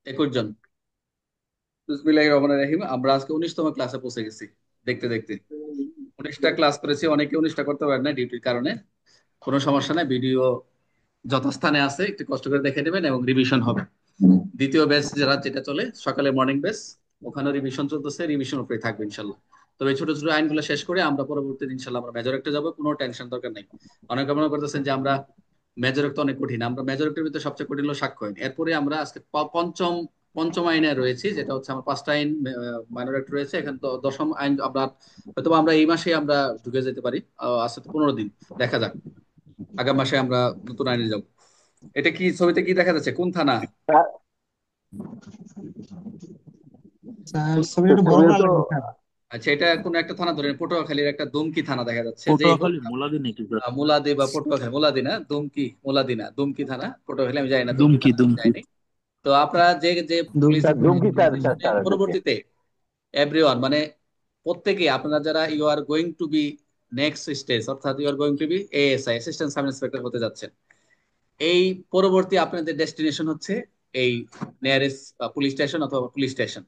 21 জন। বিসমিল্লাহির রহমানির রহিম। আমরা আজকে 19তম ক্লাসে পৌঁছে গেছি। দেখতে দেখতে 19টা ক্লাস করেছি, অনেকে 19টা করতে পারে না ডিউটির কারণে। কোনো সমস্যা নাই, ভিডিও যথাস্থানে আছে, একটু কষ্ট করে দেখে নেবেন এবং রিভিশন হবে। দ্বিতীয় ব্যাচ যারা যেটা চলে সকালে মর্নিং ব্যাচ, ওখানে রিভিশন চলতেছে, রিভিশন উপরে থাকবে ইনশাল্লাহ। তবে এই ছোট ছোট আইনগুলো শেষ করে আমরা পরবর্তী ইনশাল্লাহ আমরা মেজরেক্টে যাবো, কোনো টেনশন দরকার নেই। অনেকে মনে করতেছেন যে আমরা মেজরেক্ট অনেক কঠিন, আমরা মেজরেক্টের ভিতরে সবচেয়ে কঠিন হলো সাক্ষ্য আইন। এরপরে আমরা আজকে পঞ্চম পঞ্চম আইনে রয়েছি, যেটা হচ্ছে আমার 5টা আইন মাইনরেক্ট রয়েছে। এখানে তো দশম আইন আমরা হয়তো আমরা এই মাসে আমরা ঢুকে যেতে পারি। আজকে তো 15 দিন, দেখা যাক আগামী মাসে আমরা নতুন আইনে যাব। এটা কি ছবিতে কি দেখা যাচ্ছে, কোন থানা? স্যার, কোন ছবিটা একটু বড় ছবিতে করা তো লাগবে স্যার। আচ্ছা, এটা কোন একটা থানা ধরেন, পটুয়াখালীর একটা দুমকি থানা দেখা যাচ্ছে, যেই হোক। পটুয়াখালী মোলাদি নাকি স্যার? মুলাদি বা পটুয়াখালী, মুলাদি না দুমকি, মুলাদি না দুমকি থানা। পটুয়াখালী আমি জানি না, দুমকি দুমকি থানা আমি দুমকি। যাইনি। তো আপনারা যে যে পুলিশ দুমকি স্যার দুমকি স্যার স্যার স্টেশনে স্যার দুমকি। পরবর্তীতে এভরিওয়ান মানে প্রত্যেকে আপনারা যারা you are going to be next stage, অর্থাৎ you are going to be ASI, assistant sub inspector হতে যাচ্ছেন। এই পরবর্তী আপনাদের ডেস্টিনেশন হচ্ছে এই নিয়ারেস্ট পুলিশ স্টেশন অথবা পুলিশ স্টেশন।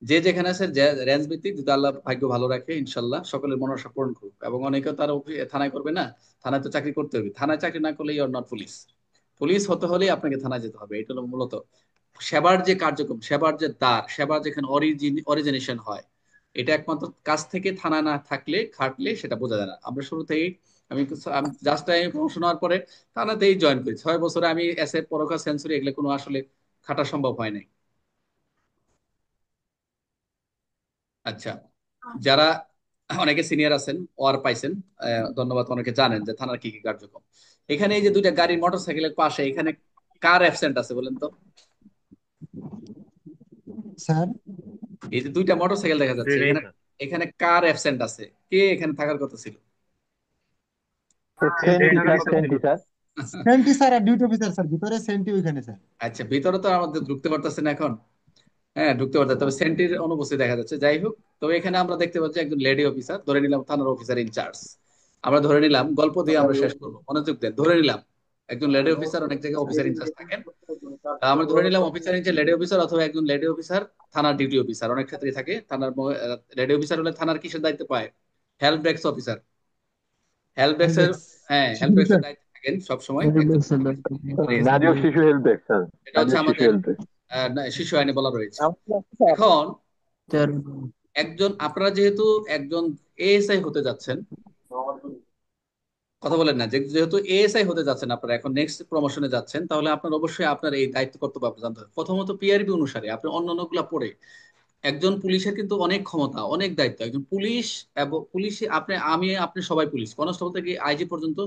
যে যেখানে আছে রেঞ্জ ভিত্তিক, যদি আল্লাহ ভাগ্য ভালো রাখে ইনশাল্লাহ সকলের মনোবাসা পূরণ করুক। এবং অনেকে তার থানায় করবে না, থানায় তো চাকরি করতে হবে, থানায় চাকরি না করলে you are not police. Police হতে হলে আপনাকে থানায় যেতে হবে। এটা হলো মূলত সেবার যে কার্যক্রম, সেবার যে দ্বার, সেবা যেখানে অরিজিনেশন হয়, এটা একমাত্র কাজ থেকে থানা না থাকলে খাটলে সেটা বোঝা যায় না। আমরা শুরুতেই আমি জাস্ট টাইম প্রমোশন হওয়ার পরে থানাতেই জয়েন করি। 6 বছরে আমি এস এ পরোকা সেঞ্চুরি এগুলো কোনো আসলে খাটা সম্ভব হয় নাই। আচ্ছা, যারা অনেকে সিনিয়র আছেন, ওয়ার পাইছেন, ধন্যবাদ। অনেকে জানেন যে থানার কি কি কার্যক্রম। এখানে এই যে দুইটা গাড়ি মোটরসাইকেলের পাশে এখানে কার অ্যাবসেন্ট আছে বলেন তো? স্যার, এই যে দুইটা মোটরসাইকেল দেখা যাচ্ছে নেই এখানে, স্যার। এখানে কার অ্যাবসেন্ট আছে? কে এখানে থাকার কথা ছিল? কে সেন্টি থাকার স্যার, কথা ছিল সেন্টি। স্যার? সেন্টি স্যার আর ডিউটি অফিসার স্যার, ভিতরে সেন্টি ওইখানে স্যার। আচ্ছা, ভিতরে তো আমাদের ঢুকতে পারতেছে না এখন। হ্যাঁ, ঢুকতে পারতেছে, তবে সেন্টির অনুপস্থিতি দেখা যাচ্ছে। যাই হোক, তবে এখানে আমরা দেখতে পাচ্ছি একজন লেডি অফিসার, ধরে নিলাম থানার অফিসার ইনচার্জ। আমরা ধরে নিলাম, গল্প দিয়ে আমরা শেষ করবো, মনোযোগ দেন। ধরে নিলাম একজন লেডি অফিসার, অনেক জায়গায় অফিসার ইনচার্জ থাকেন। আমরা ধরে নিলাম অফিসার ইনচার্জ লেডি অফিসার, অথবা একজন লেডি অফিসার থানার ডিউটি অফিসার, অনেক ক্ষেত্রে থাকে। থানার লেডি অফিসার হলে থানার কিসের দায়িত্ব পায়? হেল্প ডেস্ক অফিসার, হেল্প ডেস্কের। হেলমেটস। হ্যাঁ, হেল্প শিবির ডেস্কের স্যার। দায়িত্বে থাকেন সবসময় একজন একজন এএসআই। নারী ও শিশু হেল্প ডেস্ক স্যার। এটা নারী হচ্ছে ও শিশু আমাদের হেল্প ডেস্ক। শিশু আইনে বলা রয়েছে। এখন একজন, আপনারা যেহেতু একজন এএসআই হতে যাচ্ছেন, কথা বলেন না, যেহেতু এএসআই হতে যাচ্ছেন আপনারা, এখন নেক্সট প্রমোশনে যাচ্ছেন, তাহলে আপনার অবশ্যই আপনার এই দায়িত্ব কর্তব্য আপনার জানতে হবে। প্রথমত পিআরবি অনুসারে আপনি অন্যান্য গুলা পড়ে, একজন পুলিশের কিন্তু অনেক ক্ষমতা, অনেক দায়িত্ব। একজন পুলিশ এবং পুলিশে আপনি আমি আপনি সবাই পুলিশ, কনস্টেবল থেকে আইজি পর্যন্ত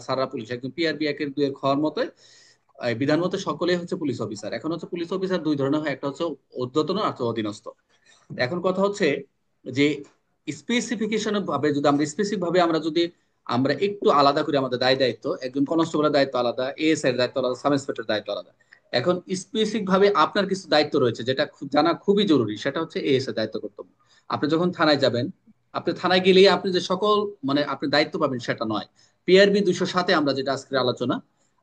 সারা পুলিশ। একজন পিআরবি 1-2 খাওয়ার মতো বিধান মতে সকলেই হচ্ছে পুলিশ অফিসার। এখন হচ্ছে পুলিশ অফিসার দুই ধরনের হয়, একটা হচ্ছে ঊর্ধ্বতন আর একটা অধীনস্থ। এখন কথা হচ্ছে যে স্পেসিফিকেশন ভাবে যদি আমরা স্পেসিফিক ভাবে আমরা যদি আমরা একটু আলাদা করি আমাদের দায় দায়িত্ব, একজন কনস্টেবলের দায়িত্ব আলাদা, এএসআই এর দায়িত্ব আলাদা, সাব ইন্সপেক্টরের দায়িত্ব আলাদা। এখন স্পেসিফিক ভাবে আপনার কিছু দায়িত্ব রয়েছে যেটা জানা খুবই জরুরি, সেটা হচ্ছে এএসআই দায়িত্ব কর্তব্য। আপনি যখন থানায় যাবেন, আপনি থানায় গেলেই আপনি যে সকল মানে আপনি দায়িত্ব পাবেন সেটা নয়। পিআরবি 207 আমরা যেটা আজকের আলোচনা,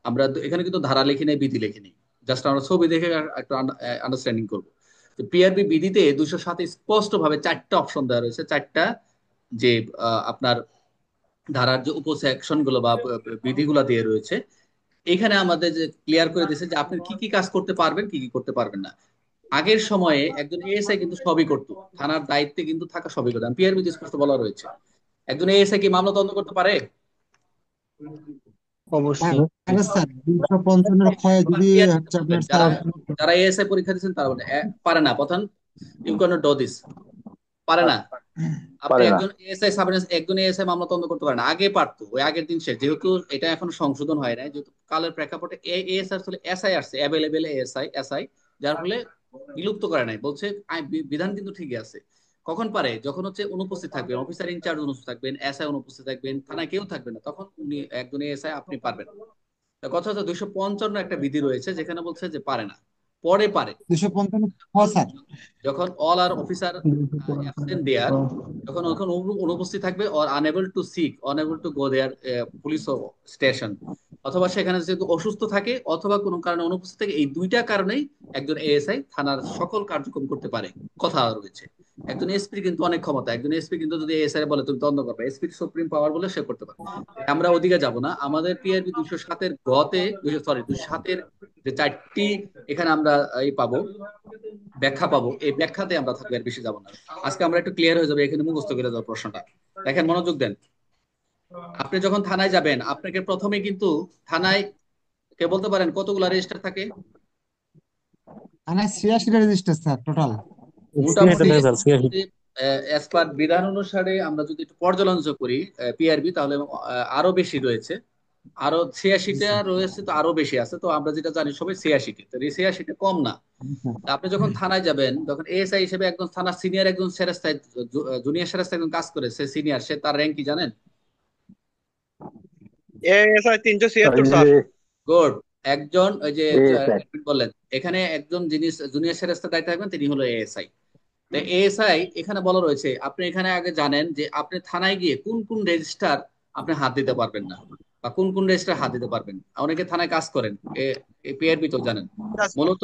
আমরা এখানে কিন্তু ধারা লিখি নেই, বিধি লিখি নেই, জাস্ট আমরা ছবি দেখে একটা আন্ডারস্ট্যান্ডিং করবো। পিআরবি বিধিতে 207 স্পষ্ট ভাবে 4টা অপশন দেওয়া রয়েছে, 4টা যে আপনার ধারার যে উপসেকশন গুলো বা বিধিগুলো দিয়ে রয়েছে। এখানে আমাদের যে ক্লিয়ার করে দিয়েছে যে আপনি কি কি কাজ করতে পারবেন, কি কি করতে পারবেন না। আগের সময়ে একজন এএসআই কিন্তু সবই করতো, থানার দায়িত্বে কিন্তু থাকা সবই করতো। পিআরবি স্পষ্ট বলা রয়েছে একজন এএসআই কি মামলা তদন্ত করতে পারে? হ্যাঁ, অবশ্যই। পারে স্যার, 255 ক্ষয়ে যদি পিআরবি হচ্ছে বলবেন, আপনার যারা স্যার। যারা এএসআই পরীক্ষা দিচ্ছেন তারা বলেন, পারে না প্রধান, you can not do this, পারে না। আপনি পারে না। একজন এএসআই একজন এএসআই মামলা তদন্ত করতে পারেন, আগে পারতো, ওই আগের দিন শেষ। যেহেতু এটা এখন সংশোধন হয় নাই, যেহেতু কালের প্রেক্ষাপটে এএসআই আসলে এসআই আসছে, অ্যাভেলেবেল এএসআই এসআই, যার ফলে বিলুপ্ত করে নাই বলছে। বিধান কিন্তু ঠিকই আছে। কখন পারে? যখন হচ্ছে অনুপস্থিত থাকবেন, অফিসার ইনচার্জ অনুপস্থিত থাকবেন, এসআই অনুপস্থিত থাকবেন, থানায় কেউ থাকবে না, তখন উনি একজন এএসআই আপনি পারবেন। তা কথা হচ্ছে 255 একটা বিধি রয়েছে যেখানে বলছে যে পারে না। পরে পারে। 255 যখন স্যার। যখন all are officer absent there, যখন ওখানে অনুপস্থিত থাকবে or unable to sick, unable to go there police station, অথবা সেখানে যেহেতু অসুস্থ থাকে অথবা কোনো কারণে অনুপস্থিত থাকে, এই দুইটা কারণেই একজন এএসআই থানার সকল কার্যক্রম করতে পারে। কথা রয়েছে। একজন এসপি কিন্তু অনেক ক্ষমতা, একজন এসপি কিন্তু যদি এএসআই বলে তুমি তদন্ত করবে, এসপি সুপ্রিম পাওয়ার বলে সে করতে পারে। আমরা ওদিকে যাব না, আমাদের পিআরবি 207-এর গতে, 207-এর যে চারটি এখানে আমরা এই পাবো, ব্যাখ্যা পাবো, এই ব্যাখ্যাতে আমরা থাকবো, এর বেশি যাবো না। আজকে আমরা একটু ক্লিয়ার হয়ে যাবে, এখানে মুখস্থ করে যাবো প্রশ্নটা। দেখেন, মনোযোগ দেন। আপনি যখন থানায় যাবেন, আপনাকে প্রথমে কিন্তু থানায়, কে বলতে পারেন কতগুলা রেজিস্টার থাকে? থানায় 86টা রেজিস্টার স্যার টোটাল। সিয়াশি মোটামুটি থাকে স্যার, সিয়াশি। অ্যাজ পার বিধান অনুসারে আমরা যদি একটু পর্যালোচনা করি পিআরবি, তাহলে আরো বেশি রয়েছে। আরো 86টা রয়েছে, তো আরো বেশি আছে। তো আমরা যেটা জানি সবাই 86টা, তো এই 86টা কম না। তা আপনি যখন থানায় যাবেন, তখন এএসআই হিসেবে একজন থানার সিনিয়র একজন সেরেস্তায়, জুনিয়র সেরেস্তায় একজন কাজ করে, সে সিনিয়র, সে তার র্যাঙ্ক কি জানেন? এএসআই 376 ওই স্যার। যে গুড। একজন ওই যে এএসআই। admin বললেন, এখানে একজন যিনি জুনিয়র সেরেস্তার দায়িত্বে থাকবেন তিনি হলো এএসআই। তো এএসআই এখানে বলা রয়েছে, আপনি এখানে আগে জানেন যে আপনি থানায় গিয়ে কোন কোন রেজিস্টার আপনি হাত দিতে পারবেন না, বা কোন কোন রেজিস্টার হাত দিতে পারবেন। অনেকে থানায় কাজ করেন, পিআরবি তো জানেন মূলত।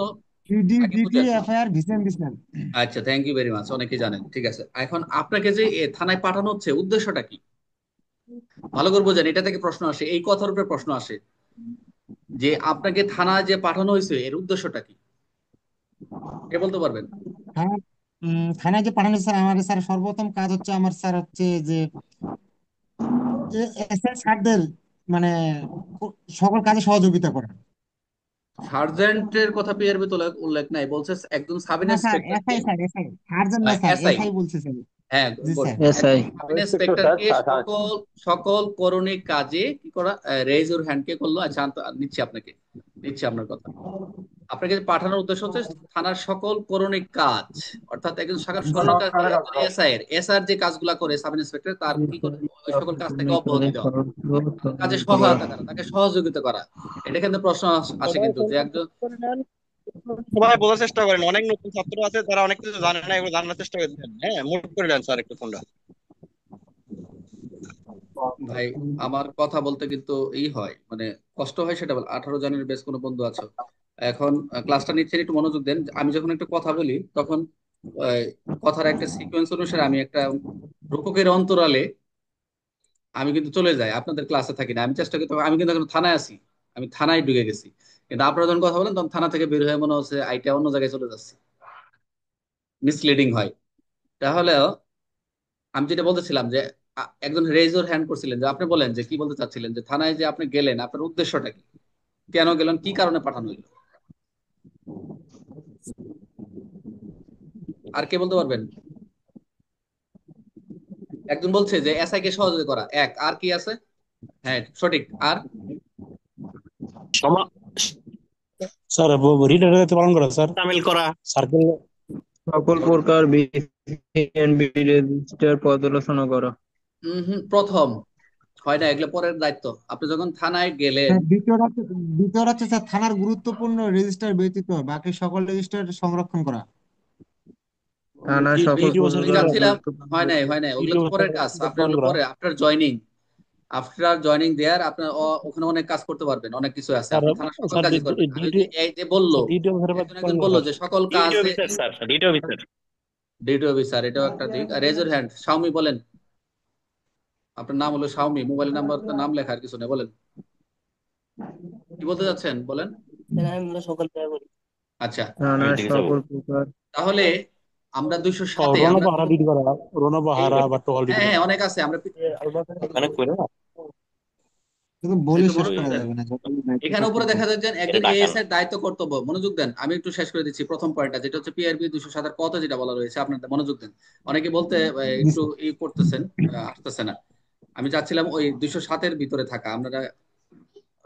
পিডি, আগে ডিটি, বুঝেন। এফআইআর, ভিসেন দিছেন। আচ্ছা, থ্যাংক ইউ ভেরি মাচ, অনেকে জানেন। ঠিক আছে, এখন আপনাকে যে থানায় পাঠানো হচ্ছে, উদ্দেশ্যটা কি? ভালো করে বোঝেন, এটা থেকে প্রশ্ন আসে, এই কথার উপরে প্রশ্ন আসে যে আপনাকে থানায় যে পাঠানো হয়েছে এর উদ্দেশ্যটা কি, কে বলতে পারবেন? থানা থানায় যে পাঠানো স্যার, আমার স্যার সর্বপ্রথম কাজ হচ্ছে আমার স্যার হচ্ছে যে এসআই স্যারদের মানে সকল কাজে সহযোগিতা করা। সার্জেন্টের কথা পিআরবি তো উল্লেখ নাই, বলছে একজন সাব না স্যার, ইন্সপেক্টরকে। এসআই স্যার, এসআই সার্জন না স্যার, এসআই, এসআই বলছে স্যার। হ্যাঁ জি গুড। স্যার। এসআই। একজন সাব ইন্সপেক্টর স্যার, ইন্সপেক্টরকে সকল সকল করণিক কাজে কি করা, রেজ ওর হ্যান্ড কে করলো। আচ্ছা, নিচ্ছি আপনাকে, নিচ্ছি আপনার কথা। আপনাকে পাঠানোর উদ্দেশ্য হচ্ছে থানার সকল করণিক কাজ, অর্থাৎ একজন সকল জি করণিক স্যার। কাজ কি, একজন এসআই এর, এসআর যে কাজগুলা করে সাব ইন্সপেক্টর, তার কি করে ওই সকল কাজ থেকে অব্যাহতি দেওয়া, তার কাজে সহায়তা করা, তাকে সহযোগিতা করা। এটা কিন্তু প্রশ্ন আসে সবাই কিন্তু, যে একজন, করে নেন, সবাই বোঝার চেষ্টা করেন, অনেক নতুন ছাত্র আছে যারা অনেক কিছু জানে না, এগুলো জানার চেষ্টা করেন। হ্যাঁ, মুট করে নেন স্যার একটু ফোনটা। ভাই আমার কথা বলতে কিন্তু হয়, মানে কষ্ট হয় সেটা বল। 18 জনের বেশ কোনো বন্ধু আছো, এখন ক্লাসটা নিচ্ছেন, একটু মনোযোগ দেন। আমি যখন একটা কথা বলি তখন আহ, কথার একটা সিকোয়েন্স অনুসারে আমি একটা রূপকের অন্তরালে আমি কিন্তু চলে যাই, আপনাদের ক্লাসে থাকি না। আমি চেষ্টা করি, তবে আমি কিন্তু এখন থানায় আছি, আমি থানায় ঢুকে গেছি। কিন্তু আপনারা যখন কথা বলেন তখন থানা থেকে বের হয়ে মনে হচ্ছে আইটা অন্য জায়গায় চলে যাচ্ছে, মিসলিডিং হয়। তাহলে আমি যেটা বলতেছিলাম যে একজন রেজর হ্যান্ড করছিলেন, যে আপনি বলেন যে কি বলতে চাচ্ছিলেন, যে থানায় যে আপনি গেলেন আপনার উদ্দেশ্যটা কি, কেন গেলেন, কি কারণে পাঠানো হলো, আর কে বলতে পারবেন? একজন বলছে যে এসআই কে সহযোগিতা করা, এক, আর কি আছে? হ্যাঁ সঠিক, আর সমা স্যার, রিটার পালন করা স্যার, সামিল করা। সার্কেল। সকল প্রকার বিএনপি রেজিস্টার পর্যালোচনা করা। প্রথম হয় না, এগুলো পরের দায়িত্ব। আপনি যখন থানায় গেলেন, স্যার দ্বিতীয়টা হচ্ছে স্যার থানার গুরুত্বপূর্ণ রেজিস্টার ব্যতীত বাকি সকল রেজিস্টার সংরক্ষণ করা। থানার সকল ডিটিও আমি প্রকার স্যার, চাচ্ছিলাম, গুরুত্বপূর্ণ হয় নাই, ওগুলো ডিটিও তো স্যার পরের কাজ। আপনার পালন হলো করা। পরে আফটার জয়নিং, আফটার জয়নিং দেয়ার আপনার ওখানে অনেক কাজ করতে পারবেন, অনেক কিছু আছে, স্যার, আপনি থানার সকল স্যার কাজই করবেন। আমি ডিটি, যে এই যে বললো, স্যার ডিটিও স্যার একজন একজন পালন করা বললো স্যার। যে সকল ডিউটি কাজে, officer sir, duty officer. Duty officer, এটাও একটা দিক। আর রেজোর হ্যান্ড, শাওমি বলেন, আপনার নাম হলো শাওমি, মোবাইল নাম্বার তো নাম লেখা, আর কিছু নেই, বলেন কি বলতে যাচ্ছেন, বলেন। আচ্ছা, থানার সকল প্রকার তাহলে আমরা দুইশো ও সাতে রোনা আমরা পাহারা ডিটি করা, রোনা পাহারা বা টহল ডিটি হ্যাঁ করা। হ্যাঁ অনেক আছে। আমরা মানে কইরা না, শুধু বলে একটু শেষ মনোযোগ করা দেন। যাবে না, যতই দায়িত্ব এখানে উপরে কর্তব্য। দেখা যাচ্ছে এটা একজন ঢাকা এএস না। এর দায়িত্ব কর্তব্য, মনোযোগ দেন। আমি একটু শেষ করে দিচ্ছি প্রথম পয়েন্টটা, যেটা হচ্ছে পিআরবি 207 কত, যেটা বলা রয়েছে, আপনার মনোযোগ দেন। অনেকে বলতে জি একটু স্যার। করতেছেন, আসতেছে না। আমি চাচ্ছিলাম ওই 207-এর ভিতরে থাকা, আপনারা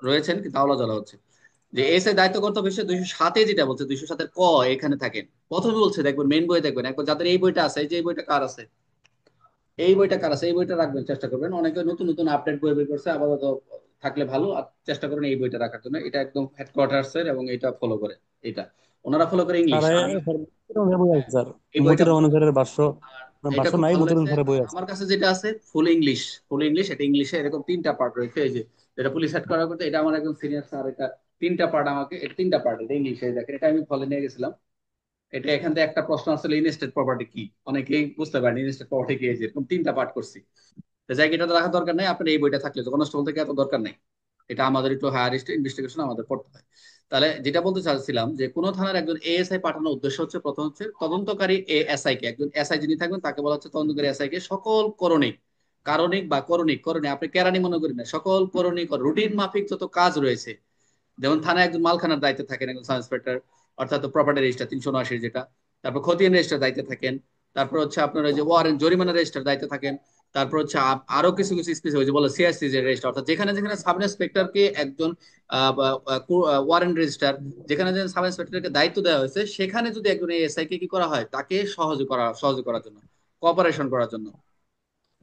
রয়েছেন কিন্তু আওলা জ্বলা হচ্ছে, যে এস এর দায়িত্ব কর্তব্য হিসেবে 207-এ যেটা বলছে, 207-এর ক এখানে থাকেন। প্রথমে বলছে, দেখবেন মেইন বই দেখবেন একবার, যাদের এই বইটা আছে, এই যে এই বইটা কার আছে, এই বইটা কার আছে, এই বইটা রাখবেন চেষ্টা করবেন। অনেকে নতুন নতুন আপডেট বই বের করছে, আপাতত থাকলে ভালো, আর চেষ্টা করুন এই বইটা রাখার জন্য। এটা একদম হেডকোয়ার্টার্স এর এবং এটা ফলো করে। এটা ওনারা ফলো করে ইংলিশ। স্যার আমি বই আছে স্যার, এই বইটা মতিউর রহমান স্যারের ভাষ্য, আর এটা ভাষ্য খুব নাই, ভালো মতিউর লাগছে। রহমান স্যারের বই আছে। আমার কাছে যেটা আছে ফুল ইংলিশ, ফুল ইংলিশ, এটা ইংলিশে এরকম তিনটা পার্ট রয়েছে। এই যে যেটা পুলিশ হেড করার করতে, এটা আমার একজন সিনিয়র স্যার, এটা তিনটা পার্ট আমাকে, এটা তিনটা পার্ট, এটা ইংলিশে দেখেন, এটা আমি ফলে নিয়ে গেছিলাম। এটা এখান থেকে একটা প্রশ্ন আসলে ইনস্টেড প্রপার্টি কি, অনেকেই বুঝতে পারেন ইনস্টেড প্রপার্টি কি, এই যে এরকম তিনটা পার্ট করছি। তো যাই এটা তো রাখার দরকার নেই, আপনার এই বইটা থাকলে তো কনস্টেবল থেকে এত দরকার নেই। এটা আমাদের একটু হায়ার ইনভেস্টিগেশন আমাদের পড়তে হয়। তাহলে যেটা বলতে চাচ্ছিলাম যে কোন থানার একজন এএসআই পাঠানোর উদ্দেশ্য হচ্ছে, প্রথম হচ্ছে তদন্তকারী এএসআই কে, একজন এসআই যিনি থাকবেন তাকে বলা হচ্ছে তদন্তকারী এসআই কে সকল করণিক, কারণিক বা করণিক, করণিক আপনি কেরানি মনে করেন না, সকল করণিক রুটিন মাফিক যত কাজ রয়েছে, যেমন থানায় একজন মালখানার দায়িত্বে থাকেন একজন সাব ইন্সপেক্টর, অর্থাৎ প্রপার্টি রেজিস্টার 379 যেটা, তারপর খতিয়ান রেজিস্টার দায়িত্বে থাকেন, তারপর হচ্ছে আপনার ওই যে ওয়ারেন্ট জরিমানা রেজিস্টার দায়িত্বে থাকেন, তারপর হচ্ছে আরো কিছু কিছু স্পেসিফিক যে বলে সিআইসি যে রেজিস্টার, অর্থাৎ যেখানে যেখানে সাব ইন্সপেক্টরকে একজন ওয়ারেন্ট রেজিস্টার, যেখানে যেখানে সাব ইন্সপেক্টরকে দায়িত্ব দেওয়া হয়েছে, সেখানে যদি একজন এএসআই কে কি করা হয়, তাকে সহজ করার জন্য, কোঅপারেশন করার জন্য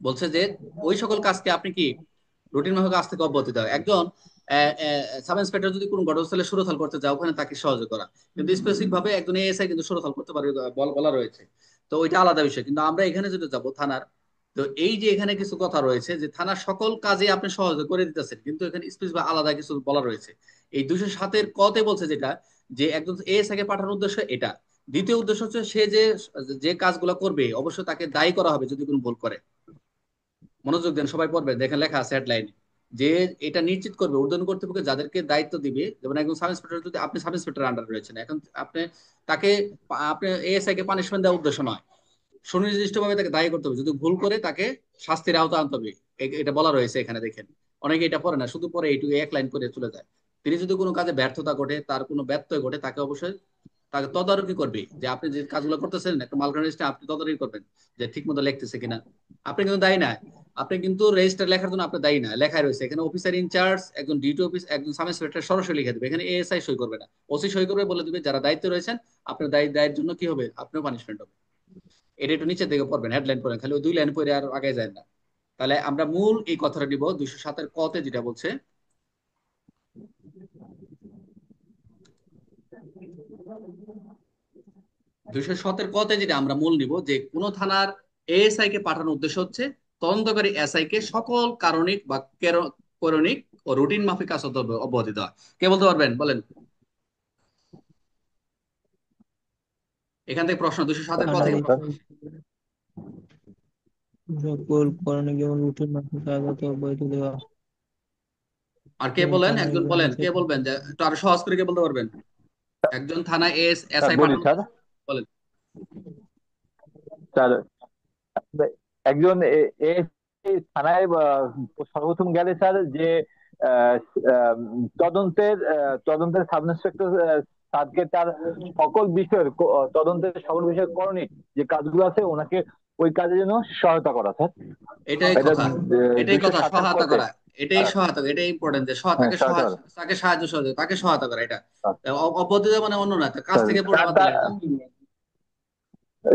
বলছে যে ওই সকল কাজকে আপনি কি রুটিন ভাবে কাজ থেকে অব্যাহতি দেওয়া। একজন সাব ইন্সপেক্টর যদি কোনো ঘটনাস্থলে সুরতহাল করতে যায়, ওখানে তাকে সহযোগ করা, কিন্তু স্পেসিফিক ভাবে একজন এএসআই কিন্তু সুরতহাল করতে পারবে বলা রয়েছে। তো ওইটা আলাদা বিষয়, কিন্তু আমরা এখানে যেটা যাব থানার, তো এই যে এখানে কিছু কথা রয়েছে যে থানার সকল কাজে আপনি সহযোগ করে দিতেছেন, কিন্তু এখানে স্পেসিফিক আলাদা কিছু বলা রয়েছে। এই 207-এর কতে বলছে যেটা, যে একজন এএসআই কে পাঠানোর উদ্দেশ্য এটা, দ্বিতীয় উদ্দেশ্য হচ্ছে সে যে যে কাজগুলো করবে অবশ্যই তাকে দায়ী করা হবে যদি কোনো ভুল করে। মনোযোগ দেন, সবাই পড়বেন, দেখেন লেখা আছে হেডলাইনে, যে এটা নিশ্চিত করবে ঊর্ধ্বতন কর্তৃপক্ষ যাদেরকে দায়িত্ব দিবে, যেমন একজন সাব ইন্সপেক্টর, যদি আপনি সাব ইন্সপেক্টর আন্ডার রয়েছেন এখন, আপনি তাকে, আপনি এএসআই কে পানিশমেন্ট দেওয়ার উদ্দেশ্য নয়, সুনির্দিষ্টভাবে তাকে দায়ী করতে হবে, যদি ভুল করে তাকে শাস্তির আওতা আনতে হবে। এটা বলা রয়েছে এখানে, দেখেন অনেকে এটা পড়ে না, শুধু পরে এইটুকু এক লাইন করে চলে যায়। তিনি যদি কোনো কাজে ব্যর্থতা ঘটে, তার কোনো ব্যত্যয় ঘটে, তাকে অবশ্যই তাকে তদারকি করবে, যে আপনি যে কাজগুলো করতেছেন একটা মালখানা রেজিস্টার, আপনি তদারকি করবেন যে ঠিক মতো লিখতেছে কিনা। আপনি কিন্তু দায়ী না, আপনি কিন্তু রেজিস্টার লেখার জন্য আপনি দায়ী না, লেখায় রয়েছে এখানে অফিসার ইনচার্জ, একজন ডিউটি অফিস, একজন সাব ইন্সপেক্টর সরাসরি লিখে দেবে, এখানে এএসআই সই করবে না, ওসি সই করবে, বলে দিবে যারা দায়িত্বে রয়েছেন আপনার দায়ের জন্য কি হবে, আপনার পানিশমেন্ট হবে। এটা একটু নিচের দিকে পড়বেন, হেডলাইন পড়েন, খালি ওই দুই লাইন পড়ে আর আগে যায় না। তাহলে আমরা মূল এই কথাটা নিব 207-এর কতে, যেটা বলছে 207-এর কতে, যেটা আমরা মূল নিব, যে কোন থানার এএসআই কে পাঠানোর উদ্দেশ্য হচ্ছে তদন্তকারী এসআই কে সকল কারণিক বা করণিক ও রুটিন মাফিক কাজ অব্যাহতি দেওয়া। কে বলতে পারবেন, বলেন। এখান থেকে প্রশ্ন 207-এর ক থেকে থানার প্রশ্ন। সকল করণে যেমন রুটিন মাফিক কাজ হতে অব্যাহত দেওয়া। আর কে কোন বলেন, থানায় একজন একজন বলেন, কে এসআই বলবেন, যে একটু আরো সহজ করে কে বলতে পারবেন, একজন থানায় স্যার এসআই বলি পাঠানো, স্যার। বলেন। স্যার একজন থানায় সর্বপ্রথম গেলে স্যার যে আহ, আহ, তদন্তের সাব ইন্সপেক্টর স্যারকে তার সকল বিষয়ের তদন্তের সকল বিষয়ের করণিক যে কাজগুলো আছে ওনাকে ওই কাজে যেন সহায়তা করা স্যার। এটাই এটা কথা, এটাই দুইশো কথা, সাতের সহায়তা পথে। করা, এটাই সহায়তা, এটাই ইম্পর্টেন্ট, যে হ্যাঁ তাকে সহায়তা করা। তাকে সাহায্য সহযোগিতা, তাকে সহায়তা করা, এটা অব্যাহতি দেওয়া মানে অন্য না, তার কাজ স্যার থেকে পুরোটা বাদ দিলেন না।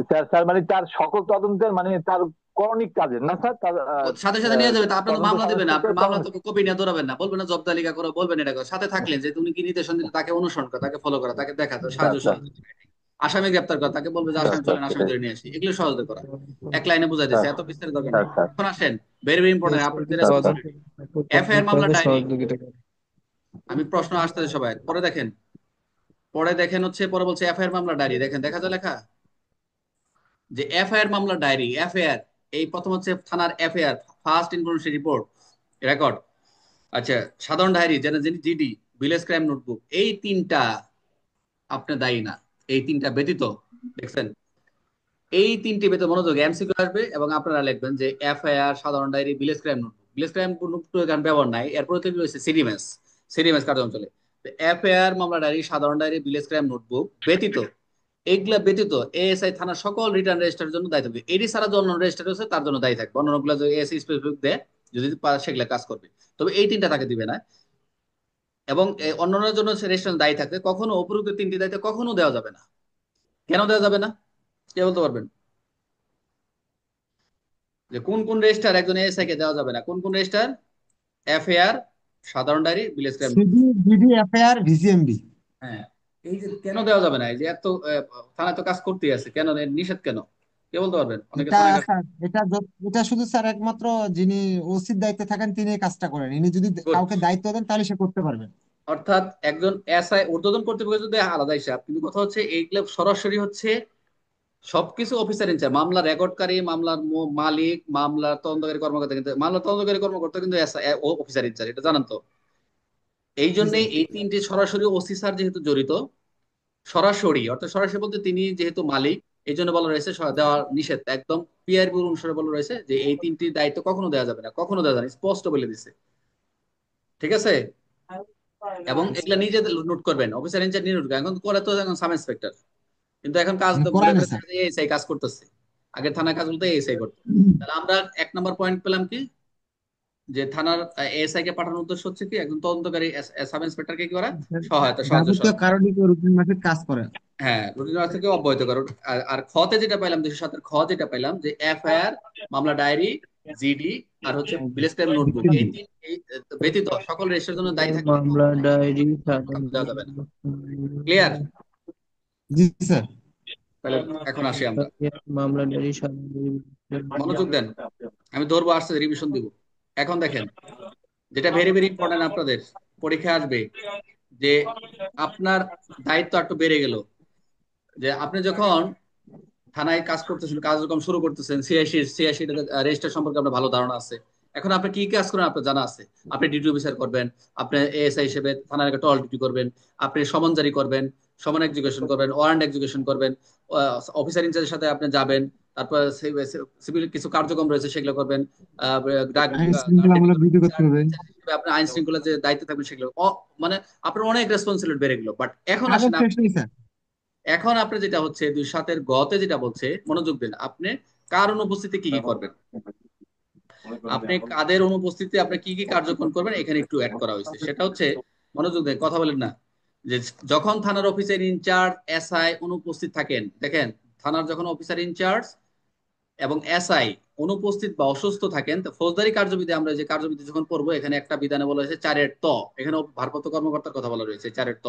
স্যার স্যার মানে তার সকল তদন্তের মানে তার করণিক কাজের না স্যার, তার সাথে সাথে নিয়ে যাবে, তা আপনি তো তদন্ত মামলা দিবেন না, আপনি সংশ্লিষ্ট মামলা তো করণিক। কপি নিয়ে দৌড়াবেন না, বলবেন না জব তালিকা করো, বলবেন এটা করো, সাথে থাকলেন যে তুমি কি নির্দেশন দিলে তাকে অনুসরণ করা, তাকে ফলো করা, তাকে দেখা, তো স্যার সাহায্য স্যার সহযোগিতা। আসামি গ্রেপ্তার করা, তাকে বলবে যে স্যার আসামি স্যার চলেন, আসামি সেটাই। ধরে নিয়ে আসি, এগুলো সহযোগিতা করা। এক লাইনে বুঝাই দিচ্ছে, স্যার এত বিস্তারিত দরকার স্যার নেই। স্যার এখন আসেন, ভেরি ভেরি ইম্পর্টেন্ট, এসআইকে আপনাদের স্যার স্যার তদন্ত রেসপন্সিবিলিটি। এফআইআর মামলা প্রক্রিয়াতে ডায়েরি, সহযোগিতা করে। আমি প্রশ্ন আসতেছে সবাই, পরে দেখেন, পরে দেখেন হচ্ছে, পরে বলছে এফআইআর মামলা ডায়েরি, দেখেন দেখা যায় লেখা, যে এফআইআর মামলা ডায়েরি, এফআইআর, এই প্রথম হচ্ছে থানার FIR, first information report record, আচ্ছা, সাধারণ ডায়েরি যেটা যিনি জিডি, ভিলেজ ক্রাইম নোটবুক, এই তিনটা আপনি দায়ী না, এই তিনটা ব্যতীত, দেখছেন, এই তিনটি ব্যতীত, মনোযোগ, এমসিকিউ আসবে এবং আপনারা লিখবেন যে এফআইআর, সাধারণ diary, village crime notebook, village crime notebook এখানে ব্যবহার নাই, এরপরে তৈরি হয়েছে সিডিএমএস, সিডিএমএস কার্য অঞ্চলে। এফআইআর, মামলা ডায়েরি, সাধারণ ডায়েরি, ভিলেজ ক্রাইম নোটবুক ব্যতীত, এগুলা ব্যতীত এএসআই থানার সকল রিটার্ন রেজিস্টারের জন্য দায়ী থাকবে, এডি ছাড়া যে অন্য রেজিস্টার আছে তার জন্য দায়ী থাকবে, অন্যগুলো যদি এএসআই স্পেসিফিক দেয়, যদি পারে সেগুলা কাজ করবে, তবে এই তিনটা তাকে দিবে না। এবং অন্যান্যের জন্য সে রেজিস্ট্রেশন দায়ী থাকবে, কখনো উপরোক্ত তিনটি দায়িত্ব কখনো দেওয়া যাবে না। কেন দেওয়া যাবে না, কে বলতে পারবেন, যে কোন কোন রেজিস্টার একজন এএসআই কে দেওয়া যাবে না, কোন কোন রেজিস্টার, এফআইআর, সাধারণ diary, village crime notebook. CD, DD, FIR, VCMB. হ্যাঁ, এই যে কেন দেওয়া যাবে না, এই যে এত থানায় তো কাজ করতেই আছে, কেন নিষেধ কেন? কে বলতে পারবেন? অনেকে এটা থানায় কাজ। স্যার, এটা শুধু স্যার একমাত্র যিনি ওসির দায়িত্বে থাকেন তিনি এই কাজটা করেন। ইনি যদি গুড। কাউকে দায়িত্ব দেন তাহলে সে করতে পারবেন। অর্থাৎ একজন এসআই ঊর্ধ্বতন কর্তৃপক্ষ যদি আলাদা হিসাব, কিন্তু কথা হচ্ছে এইগুলো সরাসরি হচ্ছে সবকিছু অফিসার ইনচার্জ, মামলা রেকর্ডকারী, মামলার মালিক, মামলার তদন্তকারী কর্মকর্তা, কিন্তু মামলা তদন্তকারী কর্মকর্তা কিন্তু অফিসার ইনচার্জ, এটা জানেন তো? এই জি জন্যই স্যার। এই তিনটি সরাসরি ওসি স্যার যেহেতু জড়িত, সরাসরি অর্থাৎ সরাসরি বলতে তিনি যেহেতু মালিক, এই জন্য বলা রয়েছে দেওয়া নিষেধ একদম। পিআরবি অনুসারে বলা রয়েছে যে এই তিনটি দায়িত্ব কখনো দেওয়া যাবে না, কখনো দেওয়া যাবে না, স্পষ্ট বলে দিছে। ঠিক আছে? এবং এগুলা নিজে নোট করবেন, অফিসার ইনচার্জ নিজে নোট করবেন। এখন করে তো এখন সাব ইন্সপেক্টর, কিন্তু এখন কাজ তো ঘুরে করায় না ফিরে স্যার। দেখা যায় এসআই কাজ করতেছে। আগের থানার কাজগুলো তো এসআই করতো। তাহলে আমরা এক নম্বর পয়েন্ট পেলাম কি, যে থানার এসআই কে পাঠানোর উদ্দেশ্য হচ্ছে কি একজন তদন্তকারী সাব ইন্সপেক্টরকে কি করা, সহায়তা, সাহায্য যাবতীয় সহযোগিতা। কারণে রুটিন মাফিক কাজ করে। হ্যাঁ, রুটিন থেকে অব্যাহত করো। আর খতে যেটা পাইলাম, 207-এর খ যেটা পাইলাম, যে এফআইআর, মামলা ডায়েরি, জিডি, আর হচ্ছে ভিলেজ ক্রাইম নোটবুক, এই তিন এই ব্যতীত সকল রেজিস্ট্রের জন্য দায়ী থাকবে মামলা ডায়েরি কাউকে দেওয়া যাবে না। ক্লিয়ার? জি স্যার। তাহলে এখন আসি আমরা, মামলা ডায়েরি মনোযোগ দেন, আমি ধরবো, আসতে রিভিশন দিব। এখন দেখেন, যেটা ভেরি ভেরি ইম্পর্টেন্ট আপনাদের পরীক্ষায় আসবে, যে আপনার দায়িত্ব একটু বেড়ে গেল। যে আপনি যখন থানায় কাজ করতেছেন, কাজ যখন শুরু করতেছেন, সিআইসি রেজিস্টার সম্পর্কে আপনার ভালো ধারণা আছে। এখন আপনি কি কাজ করেন আপনার জানা আছে। আপনি ডিউটি অফিসার করবেন, আপনি এএসআই হিসেবে থানার একটা টহল ডিউটি করবেন, আপনি সমন জারি করবেন, সমন এক্সিকিউশন করবেন, ওয়ারেন্ট এক্সিকিউশন করবেন, অফিসার ইনচার্জের সাথে আপনি যাবেন। তারপর সিভিল কিছু কার্যক্রম রয়েছে সেগুলো করবেন। ডাক আইন গার্ড ডিউটি শৃঙ্খলামূলক করবেন, ডিউটি করতে হবে। আপনি আইন শৃঙ্খলা যে দায়িত্ব থাকবেন সেগুলো মানে আপনার অনেক রেসপন্সিবিলিটি বেড়ে গেল। বাট এখন কাগজ আসেন, শেষ নেই স্যার। এখন আপনি যেটা হচ্ছে 207-এর গতে যেটা বলছে, মনোযোগ দেন, আপনি কার অনুপস্থিতি কি কি করবেন, আপনি কাদের অনুপস্থিতিতে আপনি কি কি কার্যক্রম করবেন, এখানে একটু অ্যাড করা হয়েছে। সেটা হচ্ছে, মনোযোগ দেন, কথা বলেন না, যে যখন থানার অফিসার ইনচার্জ এসআই অনুপস্থিত থাকেন, দেখেন, থানার যখন অফিসার ইনচার্জ এবং এসআই অনুপস্থিত বা অসুস্থ থাকেন, তো ফৌজদারি কার্যবিধি, আমরা যে কার্যবিধি যখন পড়বো, এখানে একটা বিধানে বলা হয়েছে 4-এর ত, এখানে ভারপ্রাপ্ত কর্মকর্তার কথা বলা রয়েছে 4-এর ত।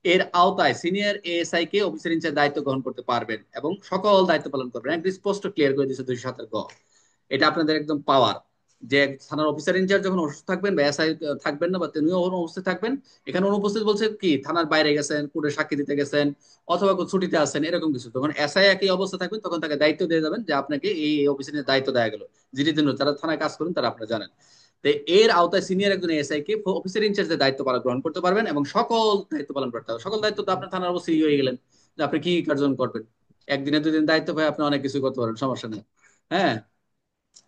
এর আওতায় সিনিয়র এএসআই কে অফিসার ইনচার্জ দায়িত্ব গ্রহণ করতে পারবেন এবং সকল দায়িত্ব পালন করবেন, একদম স্পষ্ট ক্লিয়ার করে দিয়েছে 207-এর গ। এটা আপনাদের একদম পাওয়ার, যে থানার অফিসার ইনচার্জ যখন অসুস্থ থাকবেন বা এসআই থাকবেন না, বা তিনিও অনুপস্থিত থাকবেন। এখানে অনুপস্থিত বলছে কি, থানার বাইরে গেছেন, কোর্টে সাক্ষী দিতে গেছেন, অথবা ছুটিতে আছেন, এরকম কিছু, তখন এসআই একই অবস্থা থাকবেন, তখন তাকে দায়িত্ব দিয়ে যাবেন যে আপনাকে এই অফিসের দায়িত্ব দেওয়া গেল। যিনি দিন যারা থানায় কাজ করেন তারা আপনারা জানেন। তো এর আওতায় সিনিয়র একজন এসআই কে অফিসার ইনচার্জের দায়িত্ব পালন গ্রহণ করতে পারবেন এবং সকল দায়িত্ব পালন করতে হবে। সকল দায়িত্ব তো আপনার থানার অবশ্যই হয়ে গেলেন, যে আপনি কি কার্যক্রম করবেন। একদিনে 2 দিন দায়িত্ব পাই আপনি অনেক কিছু করতে পারেন, সমস্যা নেই। হ্যাঁ,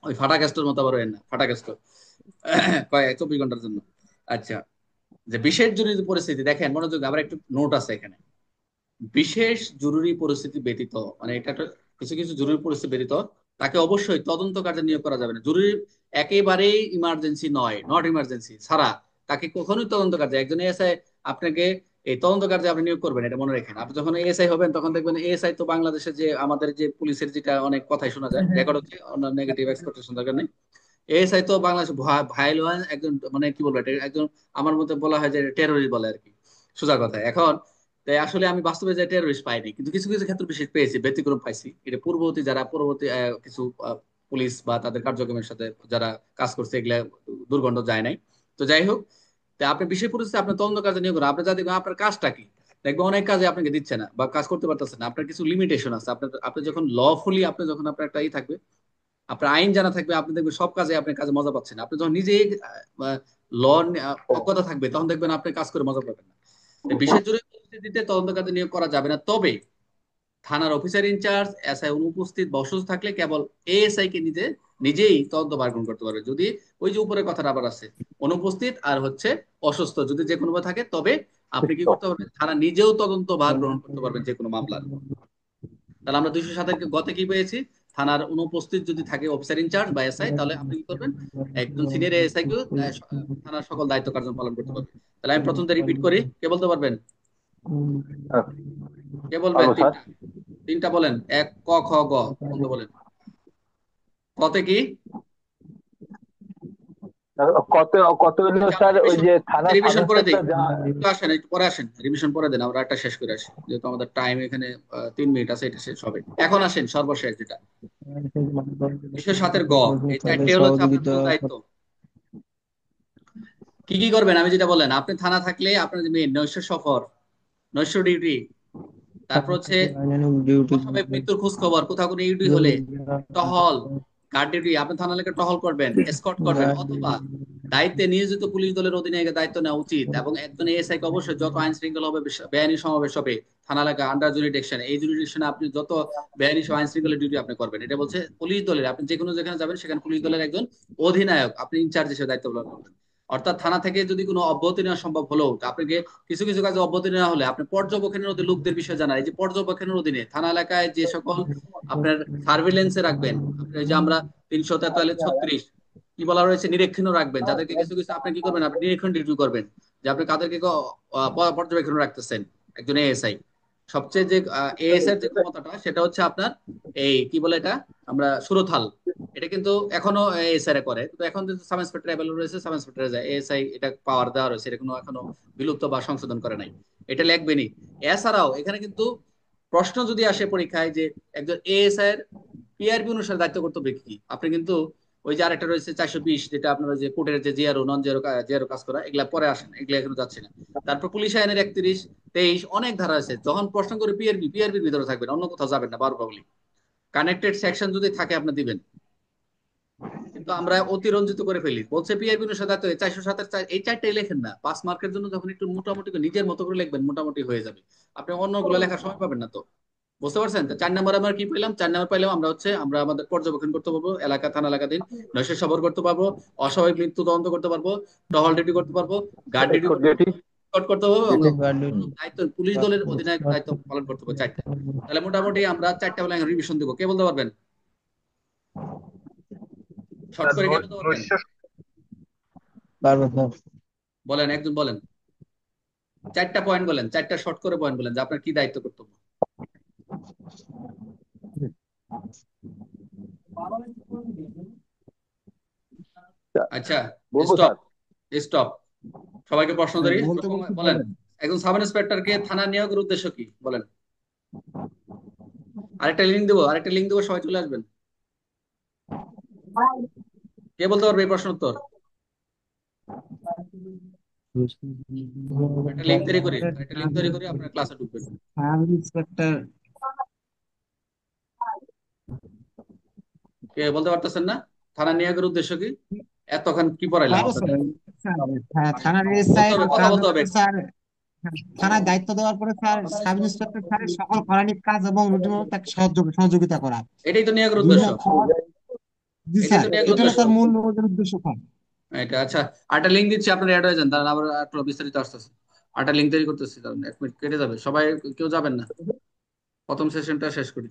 ওই ফাটা ক্যাস্টর মতো আবার না, ফাটা ক্যাস্টর 24 ঘন্টার জন্য। আচ্ছা, যে বিশেষ জরুরি পরিস্থিতি, দেখেন মনোযোগ, আবার একটু নোট আছে এখানে। বিশেষ জরুরি পরিস্থিতি ব্যতীত, মানে এটা একটা, কিছু কিছু জরুরি পরিস্থিতি ব্যতীত তাকে অবশ্যই তদন্ত কার্যে নিয়োগ করা যাবে না। জরুরি একেবারেই ইমার্জেন্সি নয়, নট ইমার্জেন্সি ছাড়া তাকে কখনোই তদন্ত কার্যে, একজন এসআই আপনাকে এই তদন্ত কার্যে আপনি নিয়োগ করবেন, এটা মনে রাখেন। আপনি যখন এএসআই হবেন তখন দেখবেন এএসআই তো বাংলাদেশে যে আমাদের যে পুলিশের যেটা অনেক কথাই শোনা যায়, রেকর্ড হচ্ছে, অন্য নেগেটিভ এক্সপেকটেশন দরকার নেই। এএসআই তো বাংলাদেশ ভাইলওয়ান একজন, মানে কি বলবো, এটা একজন, আমার মতে বলা হয় যে টেরোরিস্ট বলে আর কি, সোজা কথা। এখন তাই আসলে আমি বাস্তবে যে টেরোরিস্ট পাইনি, কিন্তু কিছু কিছু ক্ষেত্রে বিশেষ পেয়েছি, ব্যতিক্রম পাইছি। এটা পূর্ববর্তী যারা পূর্ববর্তী কিছু পুলিশ বা তাদের কার্যক্রমের সাথে যারা কাজ করছে, এগুলা দুর্গন্ধ যায় নাই। তো যাই হোক, তা আপনি বিশেষ পরিস্থিতি আপনার তদন্ত কাজে নিয়োগ করেন, আপনি যা দেখবেন আপনার কাজটা কি, দেখবেন অনেক কাজে আপনাকে দিচ্ছে না বা কাজ করতে পারতেছেন না, আপনার কিছু লিমিটেশন আছে। আপনার আপনি যখন লফুলি, আপনি যখন আপনার একটা থাকবে, আপনার আইন জানা থাকবে, আপনি দেখবেন সব কাজে আপনি কাজে মজা পাচ্ছেন। আপনি যখন নিজে ল অজ্ঞতা থাকবে, তখন দেখবেন আপনি কাজ করে মজা পাবেন না। তাই বিশেষ জরুরি পরিস্থিতিতে তদন্ত কাজে নিয়োগ করা যাবে না। তবে থানার অফিসার ইনচার্জ এসআই অনুপস্থিত বা অসুস্থ থাকলে কেবল এএসআই কে নিজেই তদন্ত ভার গ্রহণ করতে পারবে। যদি ওই যে উপরে কথাটা আবার আছে, অনুপস্থিত আর হচ্ছে অসুস্থ যদি যে কোনো থাকে, তবে আপনি কি করতে পারবেন, থানা নিজেও তদন্ত ভার গ্রহণ করতে পারবেন যে কোনো মামলার। তাহলে আমরা 207-এর গতে কি পেয়েছি, থানার অনুপস্থিত যদি থাকে অফিসার ইনচার্জ বা এসআই, তাহলে আপনি কি করবেন, একজন সিনিয়র এসআই কেও থানার সকল দায়িত্ব কার্য পালন করতে পারবেন। তাহলে আমি প্রথমটা রিপিট করি, কে বলতে পারবেন? কে বলবেন? পারবো স্যার। তিনটা, তিনটা বলেন, এক, ক, খ, গ, কোনটা বলেন? কতে কি? কত কত হলো আচ্ছা, আমরা স্যার, ওই রিভিশন যে থানার সাব রিভিশন করে দেই, ইন্সপেক্টর যা। একটু আসেন, একটু পরে আসেন, রিভিশন করে দেন, আমরা একটা শেষ করে আসি, যেহেতু আমাদের টাইম এখানে 3 মিনিট আছে, এটা শেষ হবে। এখন আসেন সর্বশেষ যেটা 207-এর গ, এই তাদের চারটে হলো হচ্ছে আপনার সহযোগিতা মূল দায়িত্ব। কি কি করবেন আমি যেটা বলেন, আপনি থানা থাকলে আপনার যে মেইন নৈশ সফর, নৈশ ডিউটি, তারপর হচ্ছে ডিউটি অস্বাভাবিক মৃত্যুর খোঁজ খবর, কোথাও কোনো ইউটি হলে টহল, গার্ড ডিউটি, আপনি থানা লেগে টহল করবেন, এসকর্ট করবেন, অথবা দায়িত্বে নিয়োজিত পুলিশ দলের অধীনে এর দায়িত্ব নেওয়া উচিত। এবং একজন এএসআই কে অবশ্যই যত আইন শৃঙ্খলা হবে, বেআইনি সমাবেশ হবে, থানা এলাকা আন্ডার জুরিডিকশন, এই জুরিডিকশনে আপনি যত বেআইনি আইন শৃঙ্খলা ডিউটি আপনি করবেন। এটা বলছে পুলিশ দলের, আপনি যে কোনো যেখানে যাবেন সেখানে পুলিশ দলের একজন অধিনায়ক আপনি ইনচার্জ হিসেবে দায়িত্ব পালন করবেন। অর্থাৎ থানা থেকে যদি কোনো অব্যাহতি নেওয়া সম্ভব হলেও আপনাকে কিছু কিছু কাজে অব্যাহতি নেওয়া হলে আপনি পর্যবেক্ষণের অধীনে লোকদের বিষয়ে জানা, এই যে পর্যবেক্ষণের অধীনে থানা এলাকায় যে সকল আপনার সার্ভিলেন্সে রাখবেন, আপনি এই যে আমরা 343-36 কি বলা রয়েছে, নিরীক্ষণ রাখবেন যাদেরকে, কিছু কিছু আপনি কি করবেন, আপনি নিরীক্ষণ ডিউটি করবেন, যে আপনি কাদেরকে পর্যবেক্ষণ রাখতেছেন একজন এএসআই। সবচেয়ে যে এএস এর যে ক্ষমতাটা সেটা হচ্ছে আপনার এই কি বলে এটা, আমরা সুরতহাল, এটা কিন্তু এখনো এএসআই করে, কিন্তু এখন কিন্তু সাব ইন্সপেক্টর অ্যাভেলেবল রয়েছে, সাব ইন্সপেক্টর যায়, এএসআই এটা পাওয়ার দেওয়া রয়েছে, এটা কোনো এখনো বিলুপ্ত বা সংশোধন করে নাই, এটা লিখবেনই। এছাড়াও এখানে কিন্তু প্রশ্ন যদি আসে পরীক্ষায় যে একজন এএসআই এর পিআরবি অনুসারে দায়িত্ব কর্তব্য কি, আপনি কিন্তু ওই যে আরেকটা রয়েছে 420, যেটা আপনার যে কোর্টের যে জিআরও নন জিআরও জিআরও কাজ করা, এগুলা পরে আসেন, এগুলা এখনো যাচ্ছে না। তারপর পুলিশ আইনের 31-23 অনেক ধারা আছে, যখন প্রশ্ন করে পিআরবির ভিতরে থাকবেন, অন্য কোথাও যাবেন না, বারবার বলি। কানেক্টেড সেকশন যদি থাকে আপনি দিবেন, কিন্তু আমরা অতিরঞ্জিত করে ফেলি, বলছে পিআরবি অনুসারে দায়িত্ব, 407-এর এই চারটাই লেখেন না, 5 মার্কের জন্য যখন একটু মোটামুটি করে নিজের মতো করে লিখবেন, মোটামুটি হয়ে যাবে, আপনি অন্যগুলো লেখার সময় পাবেন না তো। বুঝতে পারছেন তো? 4 নম্বর আমরা কি পেলাম, 4 নম্বর পাইলাম আমরা হচ্ছে আমরা আমাদের পর্যবেক্ষণ করতে পারবো এলাকা, থানা এলাকাধীন নৈশ সফর করতে পারবো, অস্বাভাবিক মৃত্যু তদন্ত করতে পারবো, টহল ডিউটি করতে পারবো, গার্ড ডিউটি এসকর্ট করতে ডিউটি। পারবো, escort করতে পারবো, এবং ডিউটি। দায়িত্ব পুলিশ দলের অধিনায়ক দায়িত্ব পালন করতে হবে 4টা। তাহলে মোটামুটি আমরা 4টা বলে রিভিশন দেবো, কে বলতে পারবেন? শর্ট করে কে বলতে পারবেন? পারবো। বলেন, একজন বলেন, 4টা পয়েন্ট বলেন, 4টা শর্ট করে পয়েন্ট বলেন যে আপনার কি দায়িত্ব কর্তব্য। আচ্ছা, বলবো স্টপ, স্যার। স্টপ, সবাইকে প্রশ্ন হ্যাঁ, ধরি, বলতে প্রথম বলতে বলেন, বলেন। একজন সাব ইন্সপেক্টরকে থানা নিয়োগের উদ্দেশ্য কি বলেন। আরেকটা লিঙ্ক দেবো, সবাই চলে আসবেন। কে বলতে পারবে এই প্রশ্ন উত্তর? একটা লিঙ্ক তৈরি করি, আপনার ক্লাসে ঢুকবেন। Sub inspector. কে বলতে পারতেছেন না? থানা নিয়োগের উদ্দেশ্য কি? এতক্ষণ কি পড়াইলাম পারবো স্যার। আপনাদের? স্যার, হ্যাঁ, থানার বলতে এসআই হবে, কথা কাজ বলতে হবে। হচ্ছে স্যার, থানার দায়িত্ব দেওয়ার পরে স্যার সাব ইন্সপেক্টর স্যারের সকল কর্মী কাজ এবং রুটিন তাকে সহযোগিতা করা। এটাই তো নিয়োগের উদ্দেশ্য, বিভিন্ন খবর। জি এটাই স্যার, তো নিয়োগের এটা হলো উদ্দেশ্য। তার মূল উদ্দেশ্য স্যার। এটা আচ্ছা, আরেকটা লিঙ্ক দিচ্ছি, আপনারা অ্যাড হয়ে যান, তাহলে আবার একটু বিস্তারিত আসতেছে। আরেকটা লিঙ্ক তৈরি করতেছি, কারণ 1 মিনিট কেটে যাবে, সবাই কেউ যাবেন না, প্রথম সেশনটা শেষ করি।